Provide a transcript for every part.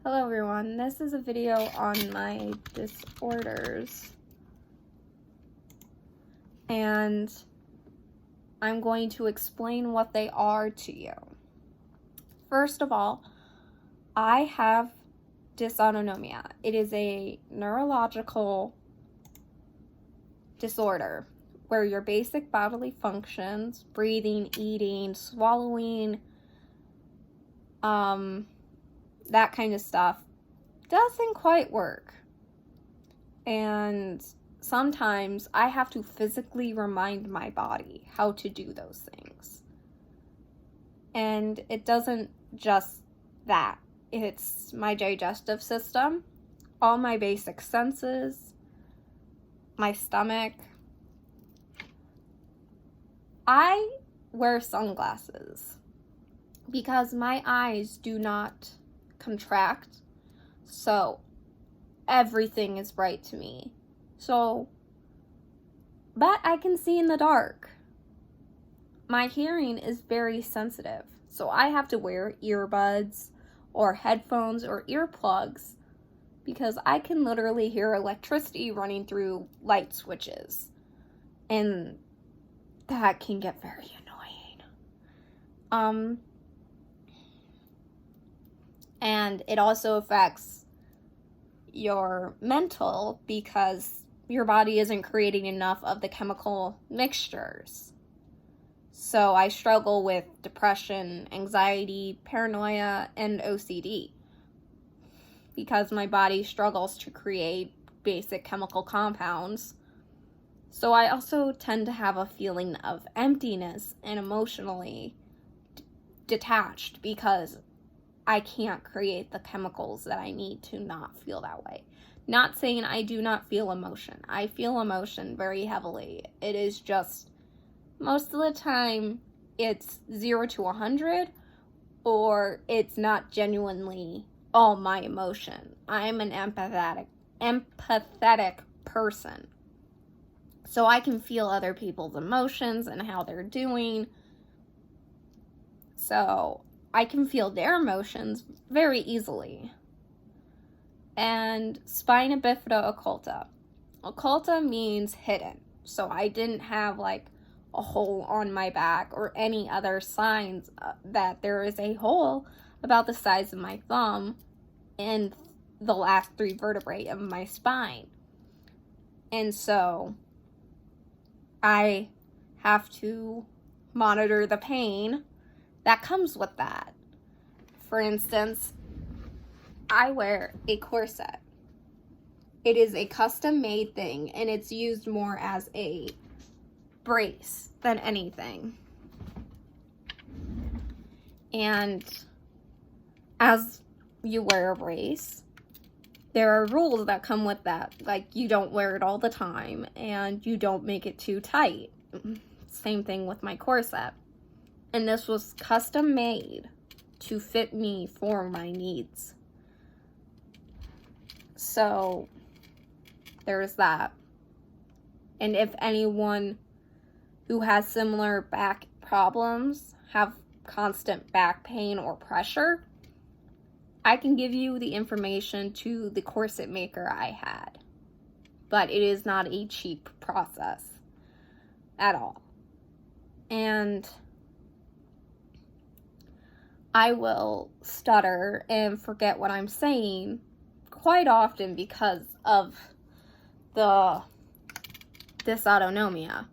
Hello everyone, this is a video on my disorders, and I'm going to explain what they are to you. First of all, I have dysautonomia. It is a neurological disorder where your basic bodily functions, breathing, eating, swallowing, that kind of stuff doesn't quite work. And sometimes I have to physically remind my body how to do those things. And it doesn't just that. It's my digestive system, all my basic senses, my stomach. I wear sunglasses because my eyes do not contract, so everything is bright to me. But I can see in the dark. My hearing is very sensitive, so I have to wear earbuds or headphones or earplugs because I can literally hear electricity running through light switches, and that can get very annoying. And it also affects your mental because your body isn't creating enough of the chemical mixtures. So I struggle with depression, anxiety, paranoia, and OCD because my body struggles to create basic chemical compounds. So I also tend to have a feeling of emptiness and emotionally detached because I can't create the chemicals that I need to not feel that way. Not saying I do not feel emotion. I feel emotion very heavily. It is just, most of the time, it's 0 to 100, or it's not genuinely all my emotion. I'm an empathetic person. So I can feel other people's emotions and how they're doing. So I can feel their emotions very easily. And Spina Bifida Occulta. Occulta means hidden. So I didn't have like a hole on my back or any other signs that there is a hole about the size of my thumb in the last 3 vertebrae of my spine. And so I have to monitor the pain that comes with that. For instance, I wear a corset. It is a custom-made thing, and it's used more as a brace than anything. And as you wear a brace, there are rules that come with that. Like, you don't wear it all the time, and you don't make it too tight. Same thing with my corset. And this was custom made to fit me for my needs. So there's that. And if anyone who has similar back problems have constant back pain or pressure, I can give you the information to the corset maker I had. But it is not a cheap process at all. And I will stutter and forget what I'm saying quite often because of the dysautonomia.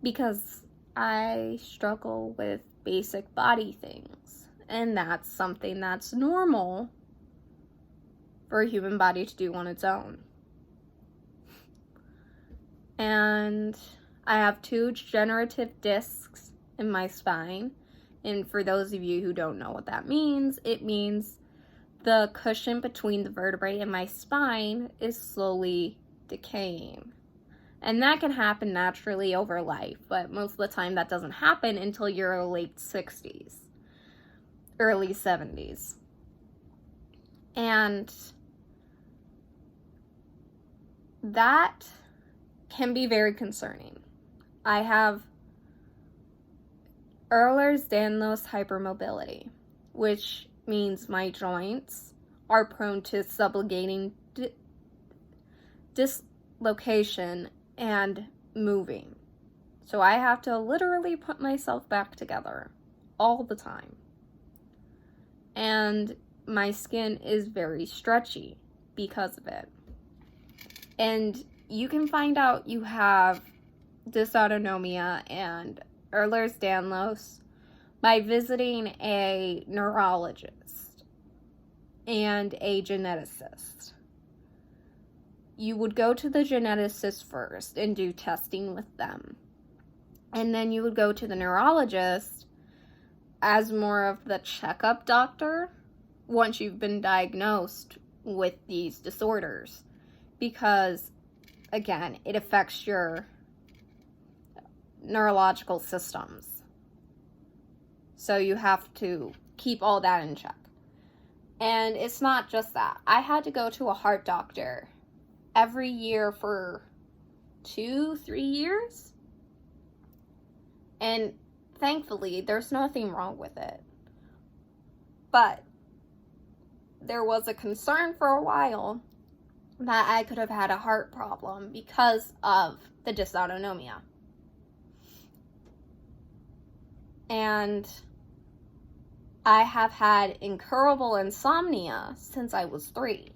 Because I struggle with basic body things. And that's something that's normal for a human body to do on its own. And I have 2 degenerative discs in my spine. And for those of you who don't know what that means, it means the cushion between the vertebrae and my spine is slowly decaying. And that can happen naturally over life, but most of the time that doesn't happen until your late 60s, early 70s. And that can be very concerning. I have Ehlers-Danlos hypermobility, which means my joints are prone to subluxating, dislocation, and moving. So I have to literally put myself back together all the time. And my skin is very stretchy because of it. And you can find out you have dysautonomia and Ehlers-Danlos by visiting a neurologist and a geneticist. You would go to the geneticist first and do testing with them. And then you would go to the neurologist as more of the checkup doctor once you've been diagnosed with these disorders. Because, again, it affects your neurological systems. So you have to keep all that in check. And it's not just that. I had to go to a heart doctor every year for 2-3 years. And thankfully, there's nothing wrong with it. But there was a concern for a while that I could have had a heart problem because of the dysautonomia. And I have had incurable insomnia since I was 3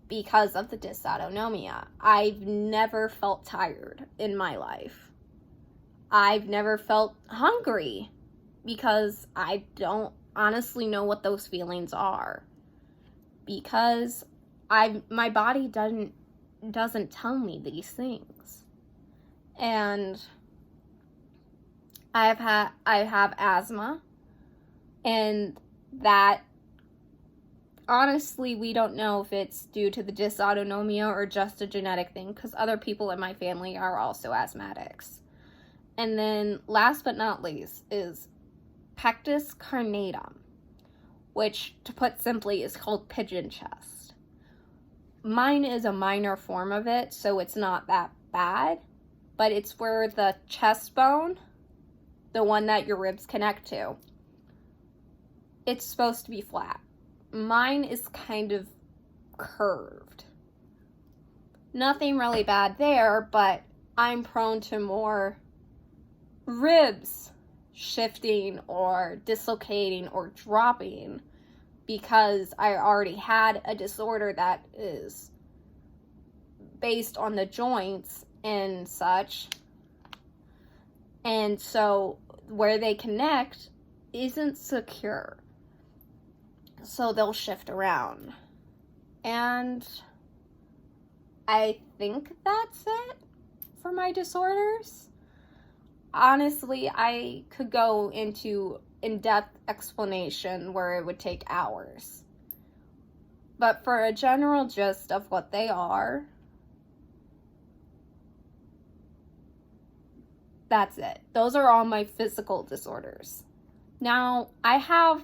because of the dysautonomia. I've never felt tired in my life. I've never felt hungry because I don't honestly know what those feelings are. Because my body doesn't tell me these things. And I have asthma, and that honestly we don't know if it's due to the dysautonomia or just a genetic thing, because other people in my family are also asthmatics. And then last but not least is Pectus Carnatum, which, to put simply, is called pigeon chest. Mine is a minor form of it, so it's not that bad, but it's where the chest bone, the one that your ribs connect to, it's supposed to be flat. Mine is kind of curved. Nothing really bad there, but I'm prone to more ribs shifting or dislocating or dropping because I already had a disorder that is based on the joints and such. And so where they connect isn't secure. So they'll shift around. And I think that's it for my disorders. Honestly, I could go into in-depth explanation where it would take hours. But for a general gist of what they are, that's it. Those are all my physical disorders. Now, I have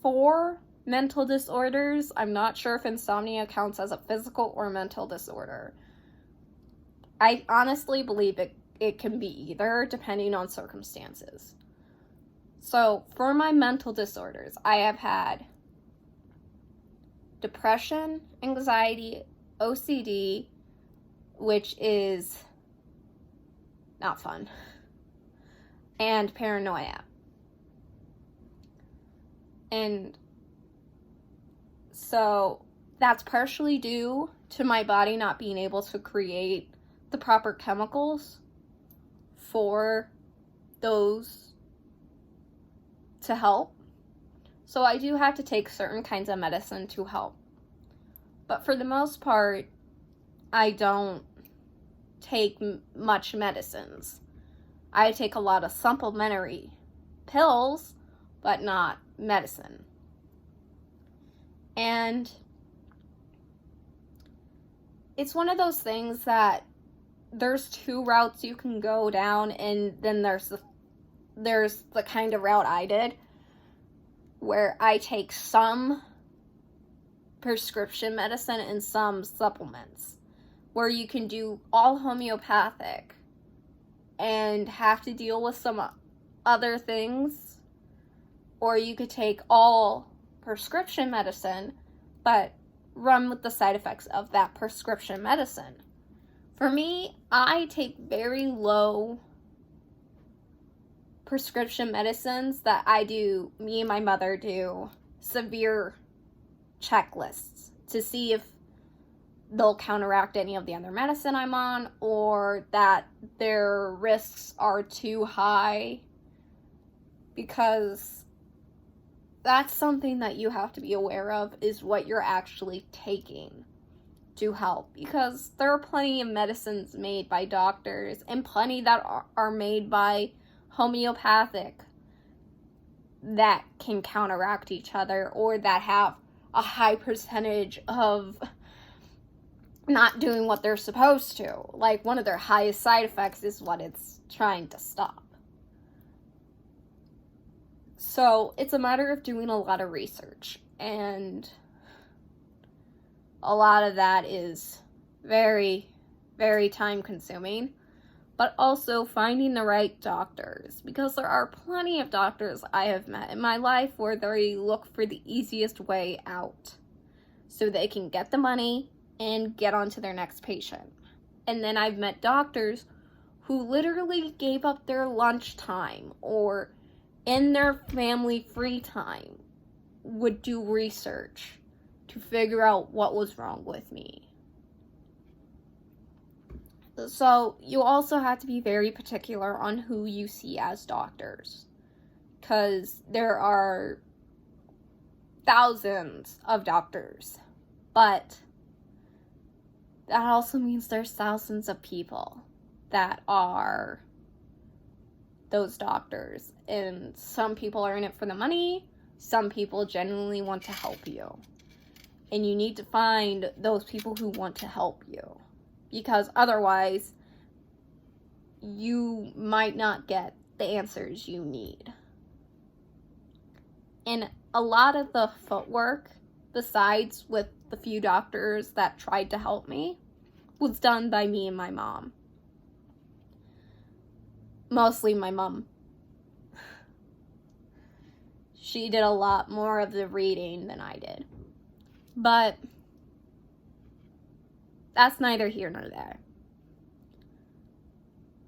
4 mental disorders. I'm not sure if insomnia counts as a physical or mental disorder. I honestly believe it can be either, depending on circumstances. So, for my mental disorders, I have had depression, anxiety, OCD, which is not fun, and paranoia. And so, that's partially due to my body not being able to create the proper chemicals for those to help. So I do have to take certain kinds of medicine to help. But for the most part, I don't take much medicines. I take a lot of supplementary pills, but not medicine. And it's one of those things that there's 2 routes you can go down, and then there's the kind of route I did, where I take some prescription medicine and some supplements, where you can do all or you could take all prescription medicine, but run with the side effects of that prescription medicine. For me, I take very low prescription medicines that me and my mother do severe checklists to see if they'll counteract any of the other medicine I'm on, or that their risks are too high, because that's something that you have to be aware of, is what you're actually taking to help, because there are plenty of medicines made by doctors and plenty that are made by homeopathic that can counteract each other, or that have a high percentage of not doing what they're supposed to. Like, one of their highest side effects is what it's trying to stop. So it's a matter of doing a lot of research, and a lot of that is very, very time consuming, but also finding the right doctors, because there are plenty of doctors I have met in my life where they look for the easiest way out so they can get the money and get on to their next patient. And then I've met doctors who literally gave up their lunchtime or in their family free time would do research to figure out what was wrong with me. So you also have to be very particular on who you see as doctors, because there are thousands of doctors, but that also means there's thousands of people that are those doctors, and some people are in it for the money, some people genuinely want to help you, and you need to find those people who want to help you, because otherwise you might not get the answers you need. And a lot of the footwork, besides with the few doctors that tried to help me, was done by me and my mom. Mostly my mom. She did a lot more of the reading than I did. But that's neither here nor there.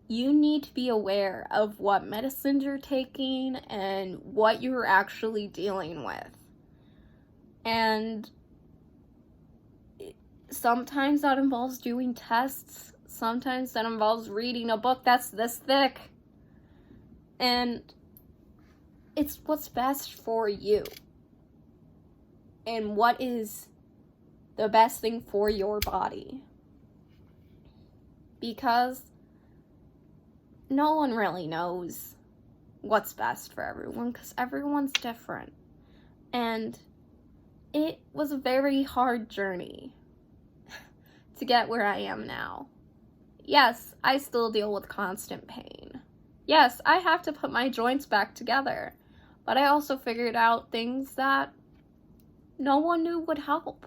You need to be aware of what medicines you're taking and what you're actually dealing with. And sometimes that involves doing tests. Sometimes that involves reading a book that's this thick. And it's what's best for you. And what is the best thing for your body. Because no one really knows what's best for everyone, because everyone's different. And it was a very hard journey to get where I am now. Yes, I still deal with constant pain. Yes, I have to put my joints back together. But I also figured out things that no one knew would help.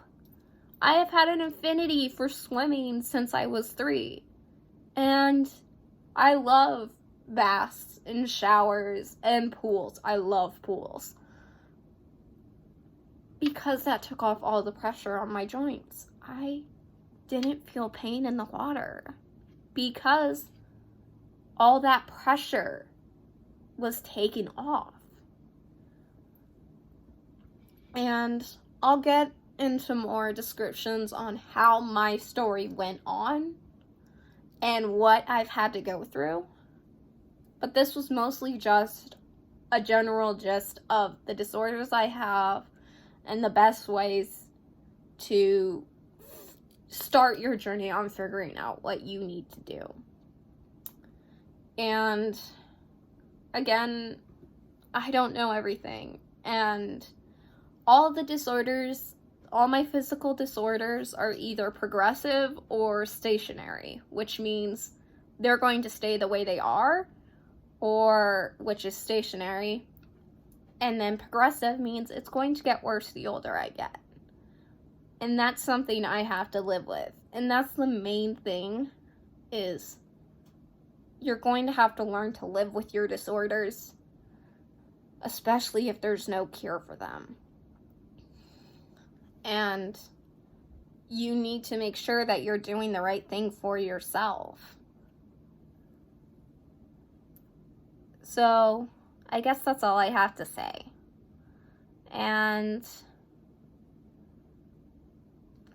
I have had an affinity for swimming since I was 3. And I love baths and showers and pools. I love pools. Because that took off all the pressure on my joints. I didn't feel pain in the water. Because all that pressure was taken off. And I'll get into more descriptions on how my story went on and what I've had to go through. But this was mostly just a general gist of the disorders I have and the best ways to start your journey on figuring out what you need to do. And again, I don't know everything. And all the disorders, all my physical disorders are either progressive or stationary, which means they're going to stay the way they are, or which is stationary. And then progressive means it's going to get worse the older I get. And that's something I have to live with. And that's the main thing, is you're going to have to learn to live with your disorders. especially if there's no cure for them. And you need to make sure that you're doing the right thing for yourself. So, I guess that's all I have to say. And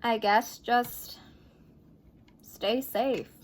I guess just stay safe.